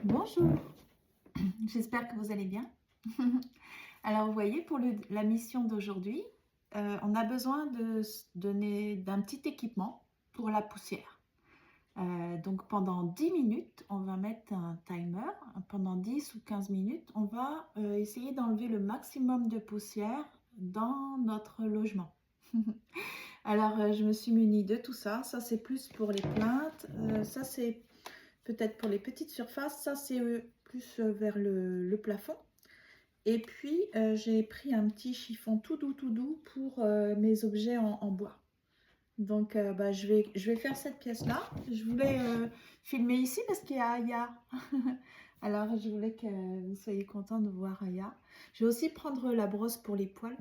Bonjour, j'espère que vous allez bien. Alors, vous voyez, pour la mission d'aujourd'hui, on a besoin de se donner d'un petit équipement pour la poussière. Donc, pendant 10 minutes, on va mettre un timer. Pendant 10 ou 15 minutes, on va essayer d'enlever le maximum de poussière dans notre logement. Alors, je me suis munie de tout ça. Ça, c'est plus pour les plaintes. Ça, c'est peut-être pour les petites surfaces. Ça, c'est plus vers le plafond. Et puis, j'ai pris un petit chiffon tout doux pour mes objets en bois. Donc, je vais faire cette pièce-là. Je voulais filmer ici parce qu'il y a Aya. Alors, je voulais que vous soyez contents de voir Aya. Je vais aussi prendre la brosse pour les poils.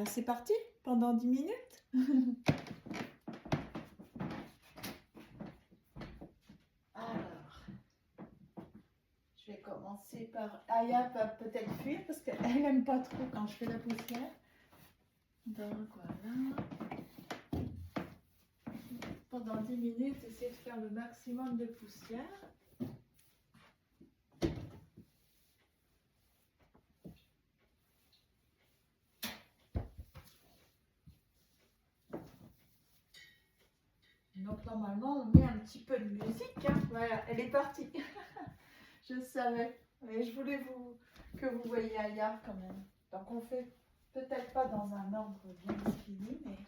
C'est parti pendant 10 minutes. Alors, je vais commencer par... Aya va peut-être fuir parce qu'elle n'aime pas trop quand je fais la poussière. Donc voilà. Pendant 10 minutes, essayez de faire le maximum de poussière. Donc normalement, on met un petit peu de musique. Hein. Voilà, elle est partie. Je savais. Mais je voulais que vous voyiez Aya quand même. Donc on fait peut-être pas dans un ordre bien défini, mais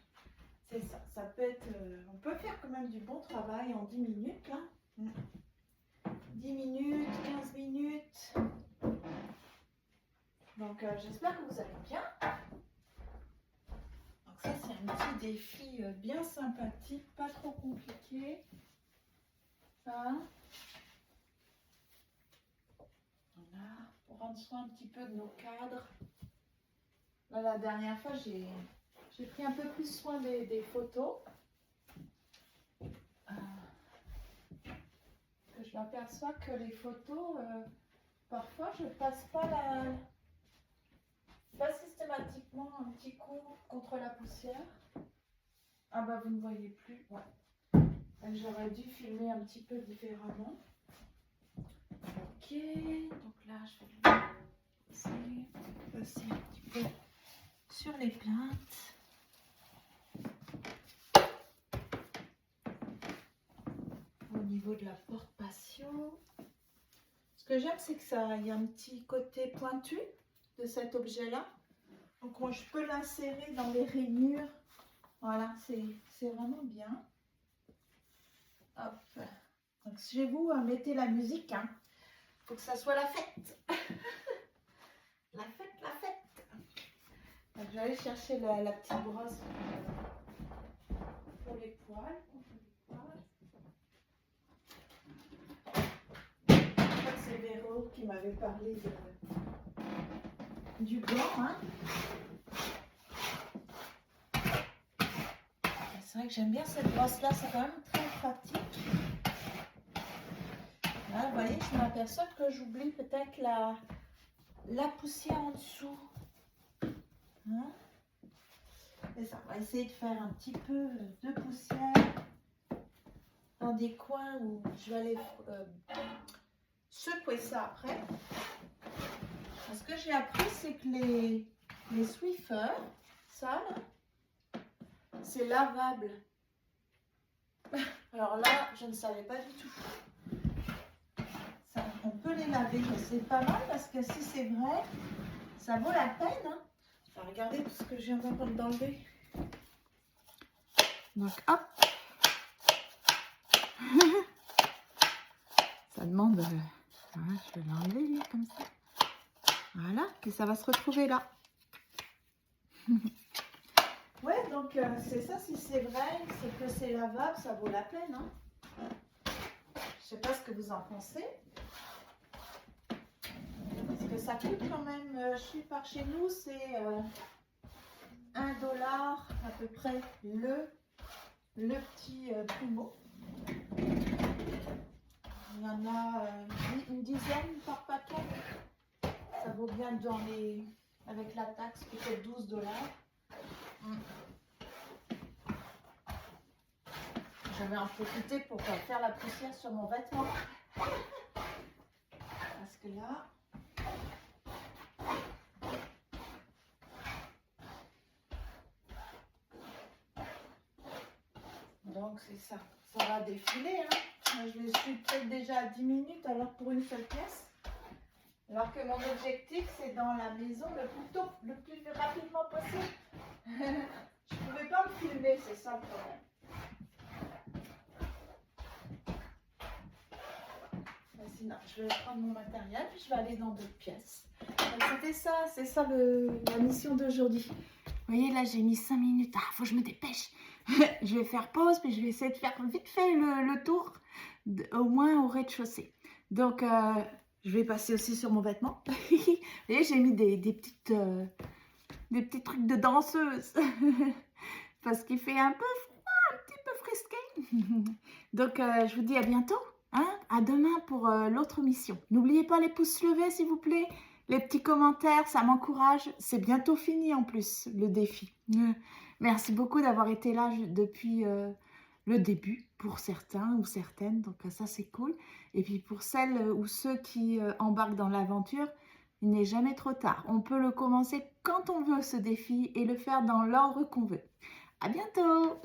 c'est ça. Ça peut être. On peut faire quand même du bon travail en 10 minutes. Hein. 10 minutes, 15 minutes. Donc j'espère que vous allez bien. Donc ça c'est un petit défi bien sympathique, pas trop compliqué. Ça. Voilà, pour rendre soin un petit peu de nos cadres. Là, la dernière fois, j'ai pris un peu plus soin des photos. Je m'aperçois que les photos, parfois, je passe pas systématiquement un petit coup contre la poussière. Ah bah, vous ne voyez plus. Ouais. J'aurais dû filmer un petit peu différemment. Ok, donc là, je vais passer un petit peu sur les plaintes. Au niveau de la porte patio. Ce que j'aime, c'est que il y a un petit côté pointu de cet objet-là. Donc moi, je peux l'insérer dans les rainures. Voilà, c'est vraiment bien. Hop. Donc chez vous, mettez la musique. Hein. Faut que ça soit la fête. La fête, la fête. Donc je vais aller chercher la petite brosse pour les poils. C'est Véro qui m'avait parlé du blanc. Hein. C'est vrai que j'aime bien cette brosse-là, c'est quand même très pratique. Là, vous voyez, je m'aperçois que j'oublie peut-être la poussière en dessous. Hein? Et ça, on va essayer de faire un petit peu de poussière dans des coins où je vais aller secouer ça après. Ce que j'ai appris, c'est que les Swiffer sales, c'est lavable. Alors là, je ne savais pas du tout. Ça, on peut les laver, c'est pas mal parce que si c'est vrai, ça vaut la peine. Hein. Regardez tout ce que je viens d'enlever. Donc hop. Ça demande. Voilà, je vais l'enlever là comme ça. Voilà, et ça va se retrouver là. Ouais, donc c'est ça, si c'est vrai, c'est que c'est lavable, ça vaut la peine. Hein. Je sais pas ce que vous en pensez. Parce que ça coûte quand même, par chez nous, c'est $1 à peu près le petit plumeau. Il y en a une dizaine par paquet. Ça vaut bien avec la taxe, peut-être $12. je vais en profiter pour faire la poussière sur mon vêtement. Parce que là... Donc c'est ça. Ça va défiler. Hein. Je suis peut-être déjà à 10 minutes alors pour une seule pièce. Alors que mon objectif, c'est dans la maison le plus tôt, le plus rapidement possible. Je ne pouvais pas me filmer, c'est ça le problème. Mais sinon, je vais prendre mon matériel, puis je vais aller dans d'autres pièces. C'était ça, c'est ça la mission d'aujourd'hui. Vous voyez, là, j'ai mis 5 minutes. Ah, faut que je me dépêche. Je vais faire pause, puis je vais essayer de faire vite fait le tour, au moins au rez-de-chaussée. Donc, je vais passer aussi sur mon vêtement. Vous voyez, j'ai mis des petits trucs de danseuse. Parce qu'il fait un peu froid, un petit peu frisqué. Donc, je vous dis à bientôt. Hein? À demain pour l'autre mission. N'oubliez pas les pouces levés, s'il vous plaît. Les petits commentaires, ça m'encourage. C'est bientôt fini en plus, le défi. Merci beaucoup d'avoir été là depuis le début, pour certains ou certaines. Donc ça, c'est cool. Et puis pour celles ou ceux qui embarquent dans l'aventure, il n'est jamais trop tard. On peut le commencer quand on veut, ce défi, et le faire dans l'ordre qu'on veut. À bientôt!